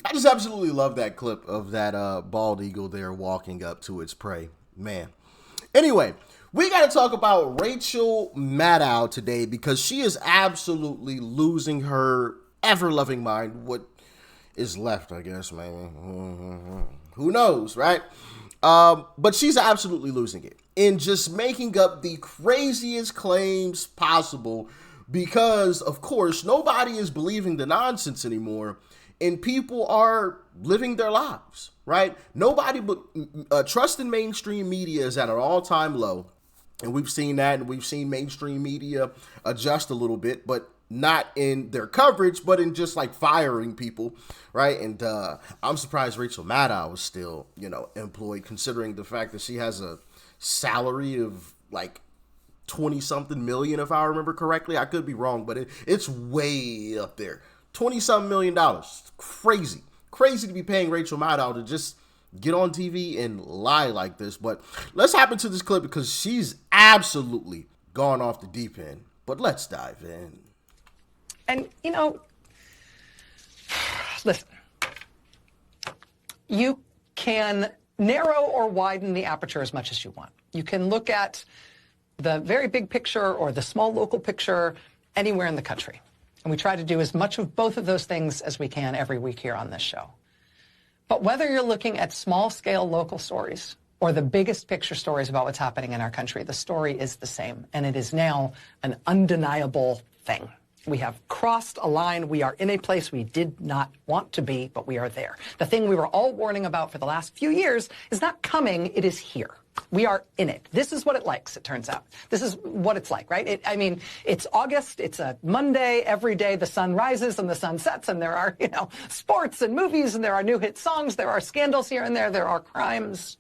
I just absolutely love that clip of that bald eagle there walking up to its prey. Man. Anyway, we got to talk about Rachel Maddow today because she is absolutely losing her ever-loving mind. What is left, I guess, man. Who knows, right? But she's absolutely losing it in just making up the craziest claims possible because, of course, nobody is believing the nonsense anymore and people are living their lives, right? Nobody but trust in mainstream media is at an all-time low. And we've seen that, and we've seen mainstream media adjust a little bit, but not in their coverage, but in just like firing people, right? And I'm surprised Rachel Maddow is still, employed, considering the fact that she has a salary of like 20 something million, if I remember correctly. I could be wrong, but it's way up there. 20 something $1,000,000. Crazy to be paying Rachel Maddow to just get on TV and lie like this. But let's hop into this clip because she's absolutely gone off the deep end. But let's dive in. And, listen, you can narrow or widen the aperture as much as you want. You can look at the very big picture or the small local picture anywhere in the country. And we try to do as much of both of those things as we can every week here on this show. But whether you're looking at small-scale local stories or the biggest picture stories about what's happening in our country, the story is the same. And it is now an undeniable thing. We have crossed a line. We are in a place we did not want to be, but we are there. The thing we were all warning about for the last few years is not coming. It is here. We are in it. This is what it likes, it turns out. This is what it's like, right? It's August. It's a Monday. Every day the sun rises and the sun sets, and there are, sports and movies, and there are new hit songs. There are scandals here and there. There are crimes.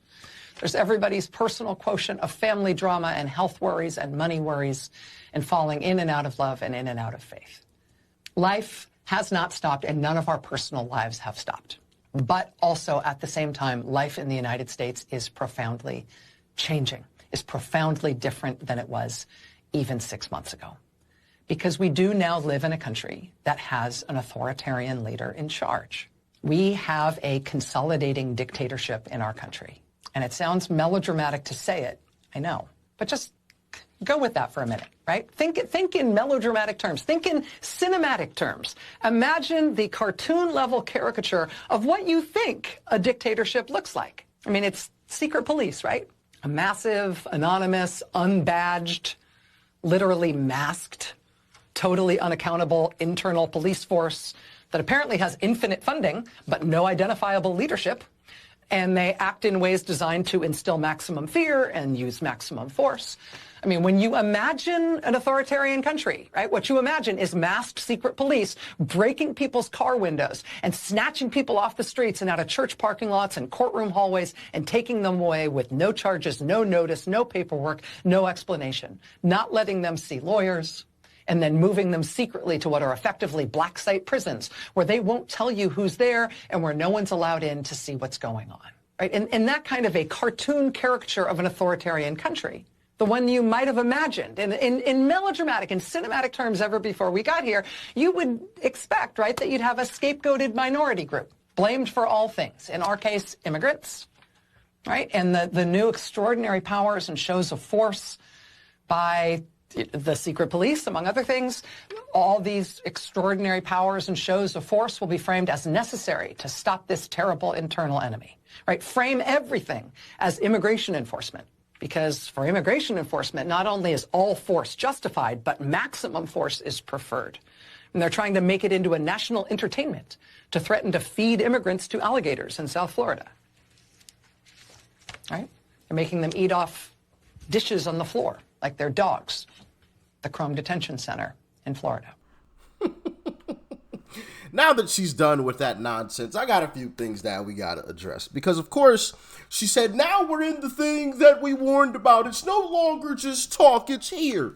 There's everybody's personal quotient of family drama and health worries and money worries and falling in and out of love and in and out of faith. Life has not stopped, and none of our personal lives have stopped. But also, at the same time, life in the United States is profoundly changing, is profoundly different than it was even 6 months ago. Because we do now live in a country that has an authoritarian leader in charge. We have a consolidating dictatorship in our country. And it sounds melodramatic to say it, I know. But just go with that for a minute, right? Think in melodramatic terms. Think in cinematic terms. Imagine the cartoon-level caricature of what you think a dictatorship looks like. It's secret police, right? A massive, anonymous, unbadged, literally masked, totally unaccountable internal police force that apparently has infinite funding, but no identifiable leadership. And they act in ways designed to instill maximum fear and use maximum force. When you imagine an authoritarian country, right, what you imagine is masked secret police breaking people's car windows and snatching people off the streets and out of church parking lots and courtroom hallways and taking them away with no charges, no notice, no paperwork, no explanation, not letting them see lawyers, and then moving them secretly to what are effectively black site prisons where they won't tell you who's there and where no one's allowed in to see what's going on. Right? And that kind of a cartoon caricature of an authoritarian country, the one you might have imagined in melodramatic and cinematic terms ever before we got here, you would expect, right, that you'd have a scapegoated minority group blamed for all things. In our case, immigrants, right? And the new extraordinary powers and shows of force by the secret police, among other things. All these extraordinary powers and shows of force will be framed as necessary to stop this terrible internal enemy, right? Frame everything as immigration enforcement. Because for immigration enforcement, not only is all force justified, but maximum force is preferred. And they're trying to make it into a national entertainment to threaten to feed immigrants to alligators in South Florida. Right? They're making them eat off dishes on the floor like they're dogs. The Chrome Detention Center in Florida. Now that she's done with that nonsense, I got a few things that we got to address. Because, of course, she said, now we're in the thing that we warned about. It's no longer just talk, it's here.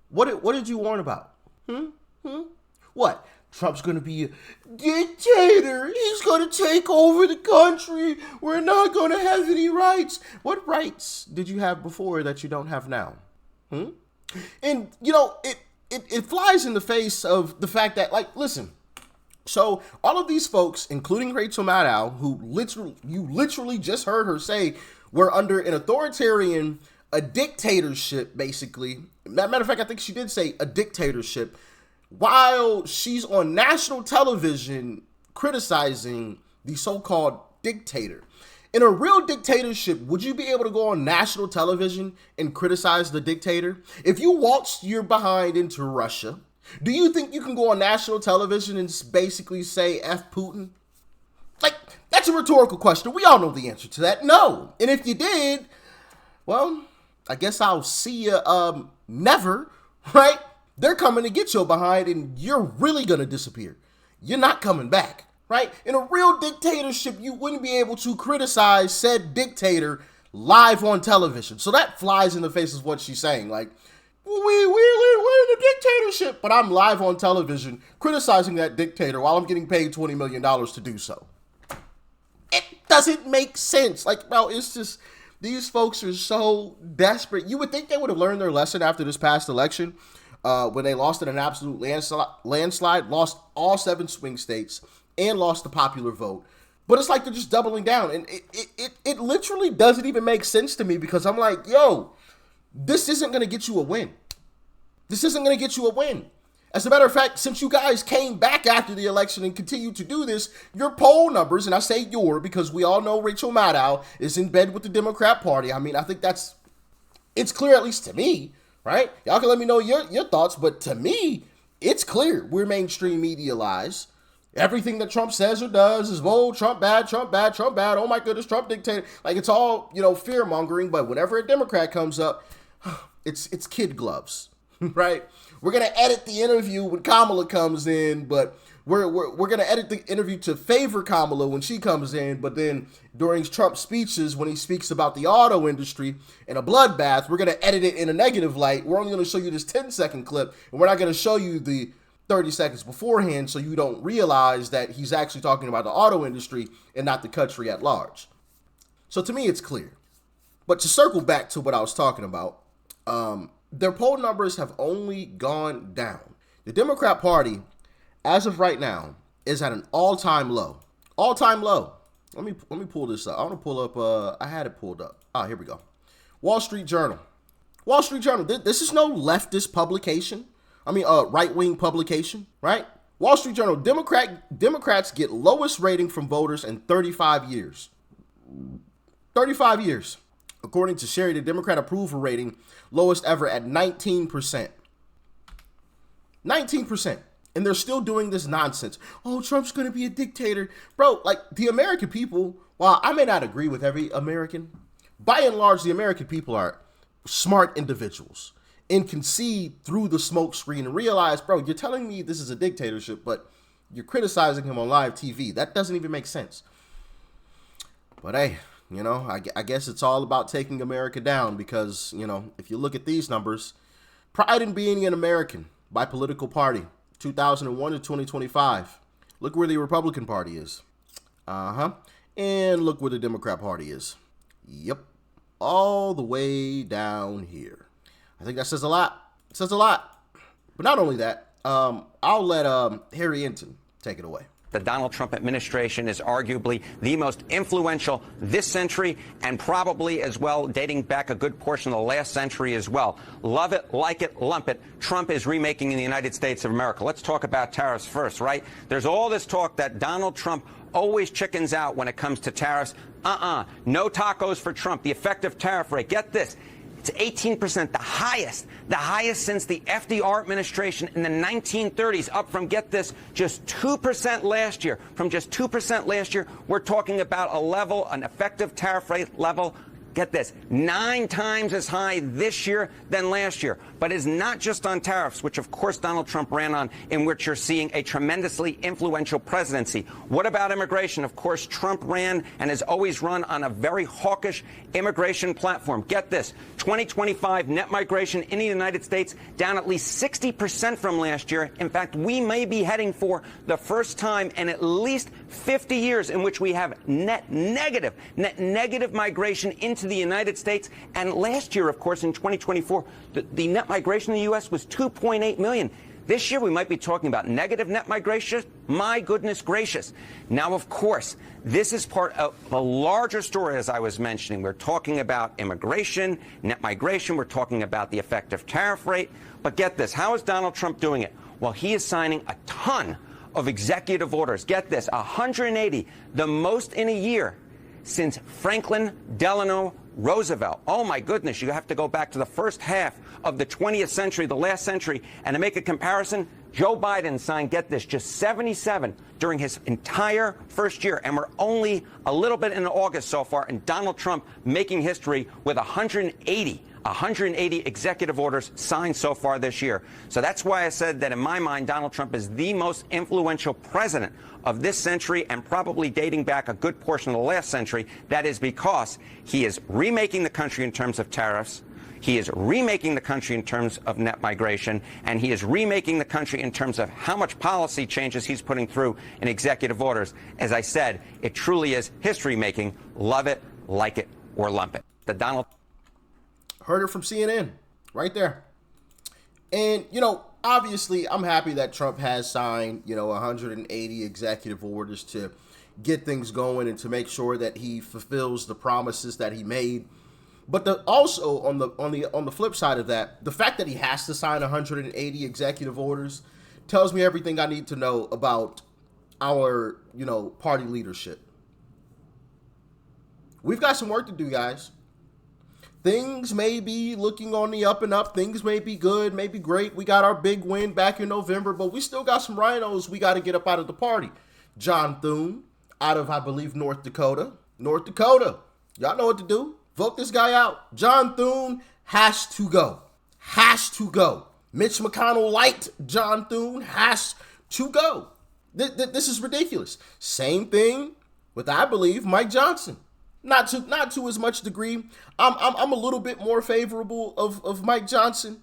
What did you warn about? What? Trump's going to be a dictator. He's going to take over the country. We're not going to have any rights. What rights did you have before that you don't have now? And, it flies in the face of the fact that, listen, So all of these folks, including Rachel Maddow, who you literally just heard her say we're under an authoritarian, a dictatorship, basically. Matter of fact, I think she did say a dictatorship, while she's on national television criticizing the so-called dictator. In a real dictatorship, would you be able to go on national television and criticize the dictator? If you waltzed your behind into Russia, do you think you can go on national television and basically say F Putin? Like, that's a rhetorical question. We all know the answer to that. No. And if you did, well, I guess I'll see you never, right? They're coming to get your behind and you're really going to disappear. You're not coming back, right? In a real dictatorship, you wouldn't be able to criticize said dictator live on television. So that flies in the face of what she's saying. Like, we're in a dictatorship, but I'm live on television criticizing that dictator while I'm getting paid $20 million to do so. It doesn't make sense. Like, bro, it's just, these folks are so desperate. You would think they would have learned their lesson after this past election when they lost in an absolute landslide, lost all 7 swing states, and lost the popular vote. But it's like they're just doubling down. And it literally doesn't even make sense to me because I'm like, yo, this isn't going to get you a win. This isn't going to get you a win. As a matter of fact, since you guys came back after the election and continue to do this, your poll numbers, and I say your because we all know Rachel Maddow is in bed with the Democrat Party. I mean, I think it's clear, at least to me, right? Y'all can let me know your thoughts, but to me, it's clear. We're mainstream media lies. Everything that Trump says or does is, oh, Trump bad, Trump bad, Trump bad. Oh my goodness, Trump dictator. Like, it's all, fear mongering. But whenever a Democrat comes up, it's kid gloves, right? We're going to edit the interview when Kamala comes in, but we're going to edit the interview to favor Kamala when she comes in. But then during Trump's speeches, when he speaks about the auto industry and a bloodbath, we're going to edit it in a negative light. We're only going to show you this 10-second clip, and we're not going to show you the 30 seconds beforehand so you don't realize that he's actually talking about the auto industry and not the country at large. So to me, it's clear. But to circle back to what I was talking about, their poll numbers have only gone down. The Democrat Party, as of right now, is at an all-time low. All-time low. Let me pull this up. I want to pull up, I had it pulled up. Ah, here we go. Wall Street Journal. Wall Street Journal. This is no leftist publication. Right-wing publication, right? Wall Street Journal. Democrats get lowest rating from voters in 35 years. 35 years. According to Sherry, the Democrat approval rating, lowest ever at 19%. 19%. And they're still doing this nonsense. Oh, Trump's going to be a dictator. Bro, like, the American people, while I may not agree with every American, by and large, the American people are smart individuals and can see through the smoke screen and realize, bro, you're telling me this is a dictatorship, but you're criticizing him on live TV. That doesn't even make sense. But hey, I guess it's all about taking America down because, if you look at these numbers, pride in being an American by political party, 2001 to 2025. Look where the Republican Party is. And look where the Democrat Party is. Yep. All the way down here. I think that says a lot. It says a lot. But not only that, I'll let Harry Enton take it away. The Donald Trump administration is arguably the most influential this century and probably as well dating back a good portion of the last century as well. Love it, like it, lump it. Trump is remaking the United States of America. Let's talk about tariffs first, right? There's all this talk that Donald Trump always chickens out when it comes to tariffs. No tacos for Trump. The effective tariff rate, get this. It's 18%, the highest since the FDR administration in the 1930s, up from, get this, just 2% last year. From just 2% last year, we're talking about an effective tariff rate level, get this, 9 times as high this year than last year. But it's not just on tariffs, which of course Donald Trump ran on, in which you're seeing a tremendously influential presidency. What about immigration? Of course, Trump ran and has always run on a very hawkish immigration platform. Get this, 2025 net migration in the United States down at least 60% from last year. In fact, we may be heading for the first time in at least 50 years in which we have net negative migration into the United States. And last year, of course, in 2024, the net migration in the U.S. was 2.8 million. This year, we might be talking about negative net migration. My goodness gracious. Now, of course, this is part of a larger story, as I was mentioning. We're talking about immigration, net migration. We're talking about the effective tariff rate. But get this. How is Donald Trump doing it? Well, he is signing a ton of executive orders. Get this, 180, the most in a year since Franklin Delano Roosevelt. Oh, my goodness, you have to go back to the first half of the 20th century, the last century. And to make a comparison, Joe Biden signed, get this, just 77 during his entire first year. And we're only a little bit in August so far, and Donald Trump making history with 180 executive orders signed so far this year. So that's why I said that in my mind, Donald Trump is the most influential president of this century and probably dating back a good portion of the last century. That is because he is remaking the country in terms of tariffs. He is remaking the country in terms of net migration, and he is remaking the country in terms of how much policy changes he's putting through in executive orders. As I said, it truly is history making. Love it, like it, or lump it. The Donald. Heard it from CNN right there. And, obviously, I'm happy that Trump has signed, 180 executive orders to get things going and to make sure that he fulfills the promises that he made. But also on the flip side of that, the fact that he has to sign 180 executive orders tells me everything I need to know about our, party leadership. We've got some work to do, guys. Things may be looking on the up and up. Things may be good, may be great. We got our big win back in November, but we still got some rhinos we got to get up out of the party. John Thune, out of, I believe, North Dakota. North Dakota. Y'all know what to do. Vote this guy out. John Thune has to go. Has to go. Mitch McConnell liked John Thune. Has to go. This is ridiculous. Same thing with, I believe, Mike Johnson. Not to as much degree. I'm a little bit more favorable of Mike Johnson,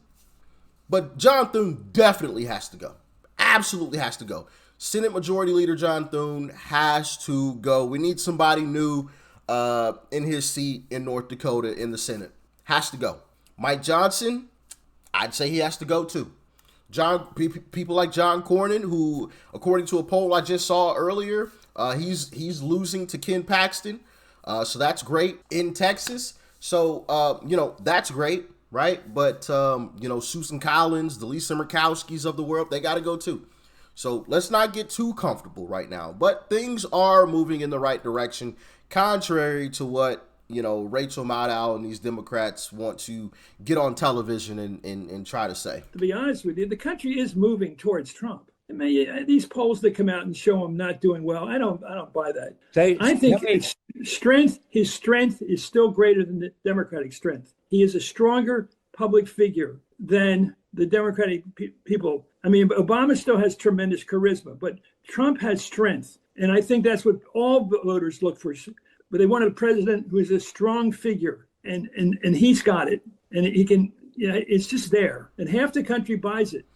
but John Thune definitely has to go. Absolutely has to go. Senate Majority Leader John Thune has to go. We need somebody new in his seat in North Dakota in the Senate. Has to go. Mike Johnson, I'd say he has to go too. People like John Cornyn, who, according to a poll I just saw earlier, he's losing to Ken Paxton. So that's great in Texas. So, that's great, right? But, Susan Collins, the Lisa Murkowskis of the world, they got to go too. So let's not get too comfortable right now. But things are moving in the right direction, contrary to what, Rachel Maddow and these Democrats want to get on television and try to say. To be honest with you, the country is moving towards Trump. I mean, these polls that come out and show him not doing well, I don't buy that. I think his strength is still greater than the Democratic strength. He is a stronger public figure than the Democratic people. I mean, Obama still has tremendous charisma, but Trump has strength. And I think that's what all voters look for. But they want a president who is a strong figure, and he's got it. And he can, it's just there. And half the country buys it.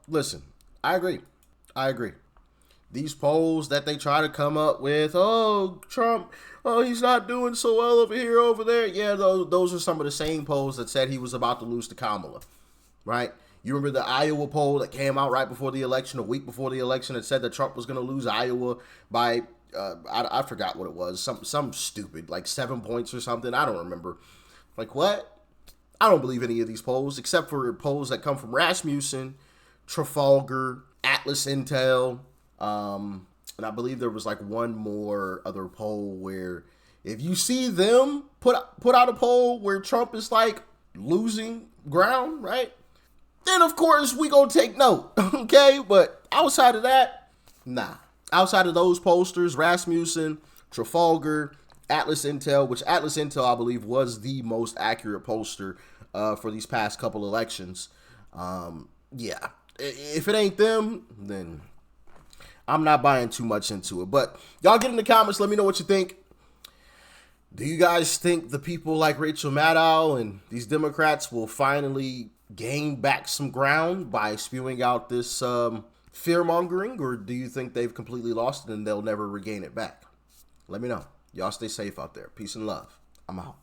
Listen. I agree. These polls that they try to come up with, Trump, he's not doing so well over there. Yeah, those are some of the same polls that said he was about to lose to Kamala, right? You remember the Iowa poll that came out right before the election, a week before the election, that said that Trump was going to lose Iowa by, I forgot what it was, some stupid, like 7 points or something. I don't remember. Like, what? I don't believe any of these polls, except for polls that come from Rasmussen, Trafalgar, Atlas Intel, and I believe there was like one more other poll where if you see them put out a poll where Trump is like losing ground, right? Then of course we gonna take note, okay? But outside of that, nah. Outside of those pollsters, Rasmussen, Trafalgar, Atlas Intel, which Atlas Intel I believe was the most accurate pollster for these past couple elections. Yeah. If it ain't them, then I'm not buying too much into it. But y'all get in the comments. Let me know what you think. Do you guys think the people like Rachel Maddow and these Democrats will finally gain back some ground by spewing out this fear-mongering? Or do you think they've completely lost it and they'll never regain it back? Let me know. Y'all stay safe out there. Peace and love. I'm out.